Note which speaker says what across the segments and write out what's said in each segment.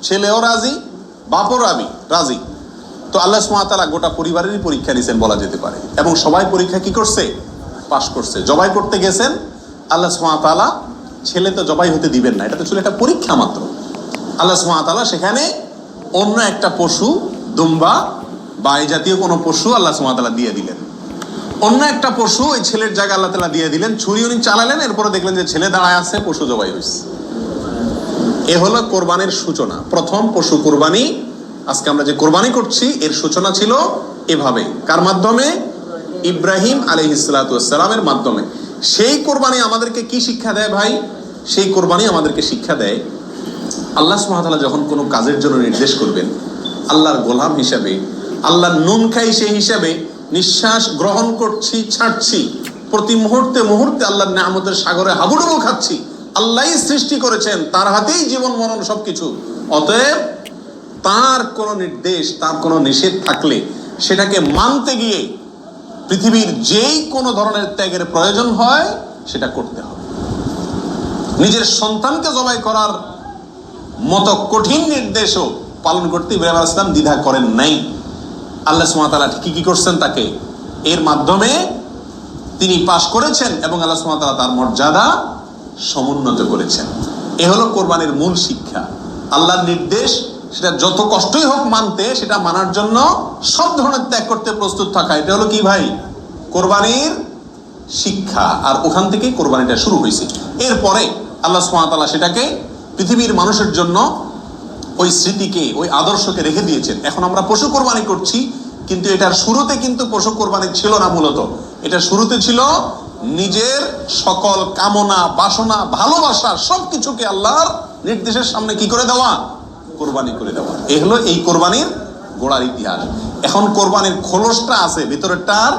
Speaker 1: ছেলেও রাজি, বাপও রাজি। তো আল্লাহ সুবহানাহু ওয়া তাআলা গোটা পরিবারেরই পরীক্ষা নিয়েছেন বলা যেতে পারে, এবং সবাই পরীক্ষা কি করছে? পাশ করছে। জবাই করতে গেছেন, আল্লাহ সুবহানাহু ওয়া তাআলা ছেলে তো জবাই হতে দিবেন না, এটা তো ছিল একটা পরীক্ষা মাত্র। আল্লাহ সুবহানাহু ওয়া তাআলা সেখানে অন্য একটা পশু, দুম্বা বা এই জাতীয় কোনো পশু আল্লাহ সুবহানাহু ওয়া তাআলা দিয়ে দিলেন। অন্য একটা পশু ওই ছেলের জায়গায় আল্লাহ তাআলা দিয়ে দিলেন। ছুরি উনি চালালেন, এরপরে দেখলেন যে ছেলে দাঁড়ায় আছে, পশু জবাই হয়েছে। এ হলো কোরবানির সূচনা। প্রথম পশু কোরবানি, আজকে আমরা যে কোরবানি করছি এর সূচনা ছিল এভাবে। কার মাধ্যমে? ইব্রাহিম আলাইহিস সালাতু ওয়াস সালামের মাধ্যমে। সেই কোরবানি আমাদেরকে কি শিক্ষা দেয় ভাই? সেই কোরবানি আমাদেরকে শিক্ষা দেয়, আল্লাহ সুবহানাহু ওয়া তাআলা যখন কোনো কাজের জন্য নির্দেশ করবেন, আল্লাহর গোলাম হিসাবে, আল্লাহর নুন খাই সেই হিসাবে নিঃশ্বাস গ্রহণ করছি, ছাড়ছি, প্রতি মুহূর্তে মুহূর্তে আল্লাহর নিয়ামতের সাগরে হাবুডুবু খাচ্ছি। আল্লাহই সৃষ্টি করেছেন, তার হাতেই জীবন মরণ সবকিছু। অতএব তার কোনো নির্দেশ, তার কোনো নিষেধ থাকলে সেটাকে মানতে গিয়ে পৃথিবীর যেই কোনো ধরনের ত্যাগের প্রয়োজন হয় সেটা করতে হবে। নিজের সন্তানকে জবাই করার মতো কঠিন নির্দেশও পালন করতে ইব্রাহিম আলাইহিস সালাম দ্বিধা করেন নাই। আল্লাহ সুবহানাহু ওয়া তাআলা কি করছেন তাকে এর মাধ্যমে তিনি পাশ করেছেন, এবং আল্লাহ সুবহানাহু ওয়া তাআলা তার মর্যাদা সমুন্নত করেছেন। এ হলো কোরবানির মূল শিক্ষা। আল্লাহর নির্দেশ, সেটা যত কষ্টই হোক মানতে, সেটা মানার জন্য সব ধরনের ত্যাগ করতে প্রস্তুত থাকা, এটা হলো কি ভাই? কোরবানির শিক্ষা। আর ওখান থেকেই কোরবানিটা শুরু হয়েছে। এরপরে আল্লাহ সুবহানাহু ওয়া তাআলা সেটাকে পৃথিবীর মানুষের জন্য ওই স্মৃতিকে, ওই আদর্শকে রেখে দিয়েছেন। এখন আমরা পশু কোরবানি করছি, কিন্তু এটার শুরুতে কিন্তু পশু কোরবানি ছিল না। মূলত এটা শুরুতে ছিল নিজের সকল কামনা, বাসনা, ভালোবাসা সবকিছুকে আল্লাহর নির্দেশের সামনে কি করে দেওয়া? কোরবানি করে দেওয়া। এই হলো এই কোরবানির গোড়ার ইতিহাস। এখন কোরবানির খোলসটা আছে, ভেতরেরটা আর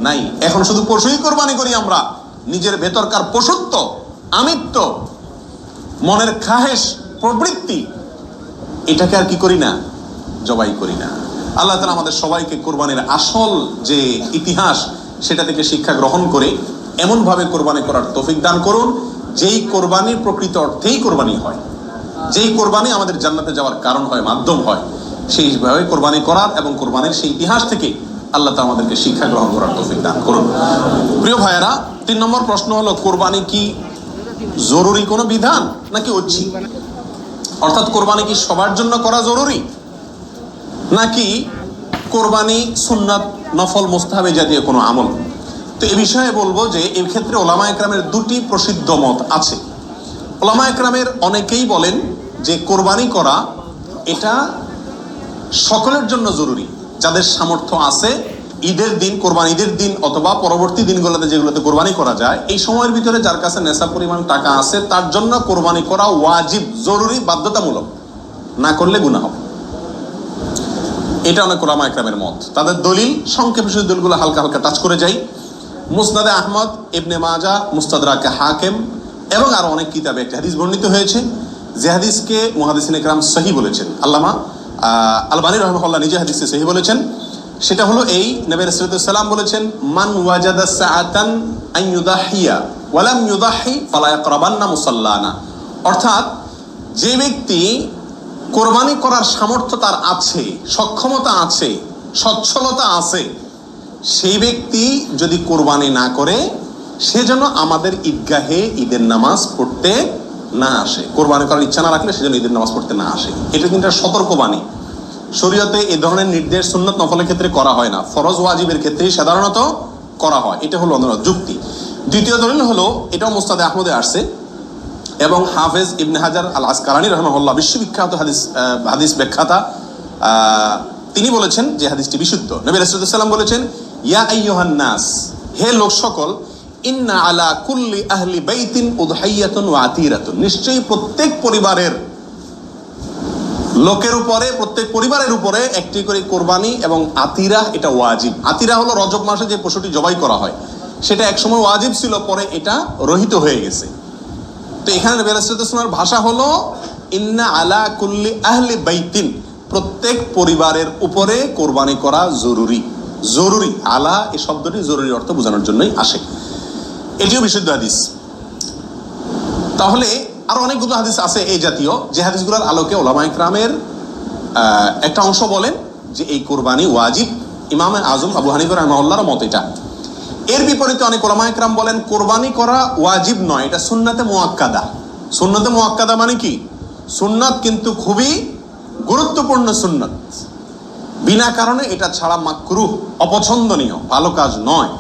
Speaker 1: নাই। এখন শুধু পশুই কোরবানি করি আমরা। নিজের ভেতরকার পশুত্ব, আমিত্ব, মনের খাহেশ, প্রবৃত্তি, এটাকে আর কি করি না? জবাই করি না। আল্লাহ তাআলা আমাদের সবাইকে কোরবানির আসল যে ইতিহাস সেটা থেকে শিক্ষা গ্রহণ করে এমনভাবে কোরবানি করার তৌফিক দান করুন, যেই কোরবানি প্রকৃত অর্থেই কোরবানি হয়, যেই কোরবানি আমাদের জান্নাতে যাওয়ার কারণ হয়, মাধ্যম হয়, সেইভাবে কোরবানি করার এবং কোরবানির সেই ইতিহাস থেকে আল্লাহ তাআলা আমাদেরকে শিক্ষা গ্রহণ করার তৌফিক দান করুন। প্রিয় ভাইয়েরা, 3 নম্বর প্রশ্ন হলো, কোরবানি কি জরুরি কোনো বিধান নাকি ঐচ্ছিক? অর্থাৎ কোরবানি কি সবার জন্য করা জরুরি, নাকি কোরবানি সুন্নাত, নফল, মুস্তাহাবে জাতীয় কোনো আমল? তো এই বিষয়ে বলবো যে এই ক্ষেত্রে ওলামায়ে কেরামের 2টি প্রসিদ্ধ মত আছে। ওলামায়ে কেরামের অনেকেই বলেন যে কোরবানি করা এটা সকলের জন্য জরুরি। যাদের সামর্থ্য আছে, ঈদের দিন, কোরবানি ঈদের দিন অথবা পরবর্তী দিনগুলোতে যেগুলোতে কোরবানি করা যায়, এই সময়ের ভিতরে যার কাছে নেশাব পরিমাণ টাকা আছে, তার জন্য কোরবানি করা ওয়াজিব, জরুরি, বাধ্যতামূলক। না করলে গুনাহ হবে। এটা অনেক ওলামায়ে কেরামের মত। তাদের দলিল, সংক্ষেপে শুধু দলিলগুলো হালকা হালকা টাচ করে যাই। মুসনাদে আহমদ, ইবনে মাজাহ, মুস্তাদরাকে হাকিম এবং আরো অনেক কিতাবে একটা হাদিস বর্ণিত হয়েছে, যে হাদিসকে মুহাদ্দিসিনে কেরাম সহিহ বলেছেন। আল্লামা আলবানী রাহিমাহুল্লাহ নিজে হাদিসকে সহিহ বলেছেন। সেটা হলো এই, নবী রাসূলুল্লাহ সাল্লাল্লাহু আলাইহি ওয়াসাল্লাম বলেছেন, মান ওয়াজাদা সাআতান আন ইউদাহিয়া ওয়া লাম ইউদাহি ফালা ইয়াকরাবান্না মুসাল্লানা। অর্থাৎ যে ব্যক্তি কোরবানি করার সামর্থ্য তার আছে, সক্ষমতা আছে, সচ্ছলতা আছে, সেই ব্যক্তি যদি কোরবানি না করে, সে যেন আমাদের ঈদগাহে ঈদের নামাজ পড়তে না আসে। কোরবানি করার ইচ্ছা না রাখলে সেজন্য ঈদের নামাজ পড়তে না আসে। এটা কিন্তু একটা সতর্কবাণী। শরীয়তে এই ধরনের নির্দেশ সুন্নাত নফলের ক্ষেত্রে করা হয় না, ফরজ ওয়াজিবের ক্ষেত্রেই সাধারণত করা হয়। এটা হলো অন্যান্য যুক্তি। দ্বিতীয় দলিল হলো, এটাও মুস্তাদে আহমদে আসছে এবং হাফেজ ইবনে হাজার আল আসকালানী রাহিমাহুল্লাহ, বিশ্ববিখ্যাত হাদিস ব্যাখ্যাতা, তিনি বলেছেন যে হাদিসটি বিশুদ্ধ। নবী রাসূলুল্লাহ সাল্লাল্লাহু আলাইহি ওয়াসাল্লাম বলেছেন, ইয়া আইয়ুহান নাস, হে লোক সকল, ইন্না আলা কুল্লি আহলি বাইতিন উদহাইয়াতুন ওয়া আতিরাতুন, নিশ্চয়ই প্রত্যেক পরিবারের লোকের উপরে, প্রত্যেক পরিবারের উপরে একটি করে কোরবানি এবং আতিরা, এটা ওয়াজিব। আতিরা হলো রজব মাসে যে পশুটি জবাই করা হয়, সেটা একসময় ওয়াজিব ছিল, পরে এটা রহিত হয়ে গেছে। তো এখানে নবী রাসূলুল্লাহ সাল্লাল্লাহু আলাইহি ওয়াসাল্লামের ভাষা হলো ইন্না আলা কুল্লি আহলি বাইতিন, প্রত্যেক পরিবারের উপরে কোরবানি করা জরুরি। জরুরি, আলা এই শব্দটি জরুরি অর্থ বোঝানোর জন্যই আসে। এটিও বিশুদ্ধ হাদিস। তাহলে আরো অনেকগুলো হাদিস আছে এই জাতীয়, যে হাদিসগুলোর আলোকে ওলামায়ে কেরামের একটা অংশ বলেন যে এই কোরবানি ওয়াজিব। ইমাম আজম আবু হানিফা রাহিমাহুল্লাহর মত এটা। এর বিপরীতে অনেক ওলামায়ে কেরাম বলেন কোরবানি করা ওয়াজিব নয়, এটা সুন্নাতে মুআক্কাদা। সুন্নাতে মুআক্কাদা মানে কি? সুন্নাত কিন্তু খুবই গুরুত্বপূর্ণ সুন্নাত, বিনা কারণে এটা ছাড়া মাকরুহ, অপছন্দনীয়, ভালো কাজ নয়।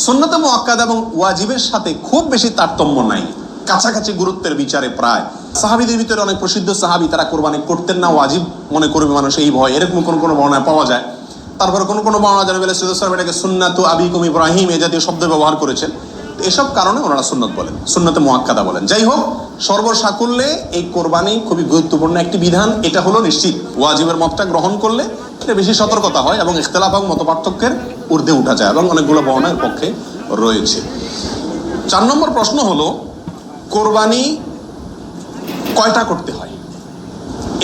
Speaker 1: সুন্নাতে মুআক্কাদা এবং ওয়াজিবের সাথে খুব বেশি তারতম্য নাই, কাছাকাছি গুরুত্বের বিচারে প্রায়। সাহাবীদের ভিতরে অনেক প্রসিদ্ধ সাহাবী তারা কোরবানি করতেন না, ওয়াজিব মনে করবে মানুষ এই ভয়, এরকম কোনো বর্ণনা পাওয়া যায়। তারপরে কোনো বর্ণনা জানা গেলে সাল্লাল্লাহু এটাকে সুন্নাতু আবিকুম ইব্রাহিম এই জাতীয় শব্দ ব্যবহার করেছেন। এসব কারণে ওনারা সুন্নাত বলেন, সুন্নাতে মুআক্কাদা বলেন। যাই হোক, সর্বসাকুল্যে এই কোরবানি খুবই গুরুত্বপূর্ণ একটি বিধান, এটা হলো নিশ্চিত। ওয়াজিবের মতটা গ্রহণ করলে এটা বেশি সতর্কতা হয় এবং ইখতিলাফ এবং মতপার্থক্যের ঊর্ধ্বে উঠা যায়, এবং অনেকগুলো বর্ণনার পক্ষে রয়েছে। 4 নম্বর প্রশ্ন হলো কোরবানি কয়টা করতে হয়?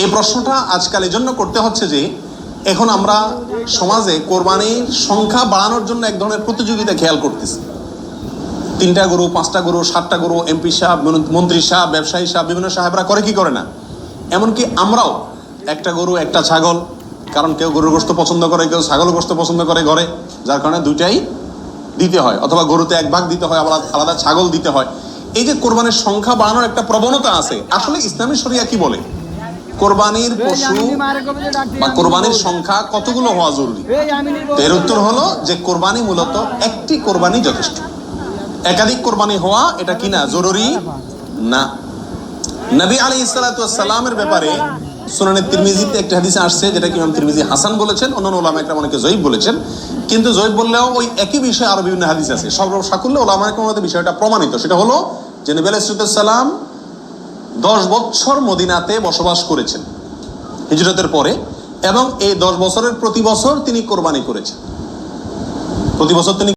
Speaker 1: এই প্রশ্নটা আজকাল এই জন্য করতে হচ্ছে যে এখন আমরা সমাজে কোরবানির সংখ্যা বাড়ানোর জন্য এক ধরনের প্রতিযোগিতা খেয়াল করতেছি। 3টা গরু, 5টা গরু, 7টা গরু, এমপি সাহেব, মন্ত্রী সাহেব, ব্যবসায়ী সাহেব, বিভিন্ন সাহেবরা করে কি করে না, এমনকি আমরাও একটা গরু একটা ছাগল, কারণ কেউ গরুর গোশত পছন্দ করে, কেউ ছাগল গোশত পছন্দ করে ঘরে, যার কারণে দুইটাই দিতে হয়, অথবা গরুতে 1 ভাগ দিতে হয়, আবার আলাদা ছাগল দিতে হয়। এই যে কোরবানির সংখ্যা বাড়ানোর একটা প্রবণতা আছে, আসলে ইসলামী শরিয়া কি বলে? কোরবানির পশু বা কোরবানির সংখ্যা কতগুলো হওয়া জরুরি? এর উত্তর হলো যে কোরবানি মূলত একটি কোরবানি যথেষ্ট। একাধিক কোরবানি হওয়া এটা কি না? জরুরি না। নবী আলাইহিস সালাতু ওয়াস সালামের ব্যাপারে সুনানে তিরমিজিতে একটা হাদিসে আসছে, যেটা কি ইমাম তিরমিজি হাসান বলেছেন, অন্যান্য উলামায়ে কেরাম অনেকে যঈফ বলেছেন। কিন্তু যঈফ বললেও ওই একই বিষয়ে আরো বিভিন্ন হাদিস আছে। সর্বসাকুল্যে উলামায়ে কেরামের বিষয়টা প্রমাণিত। সেটা হলো যে নবী আলাইহিস সালাম 10 বছর মদিনাতে বসবাস করেছেন হিজরতের পরে, এবং এই 10 বছরের প্রতি বছর তিনি কোরবানি করেছেন। প্রতি বছর তিনি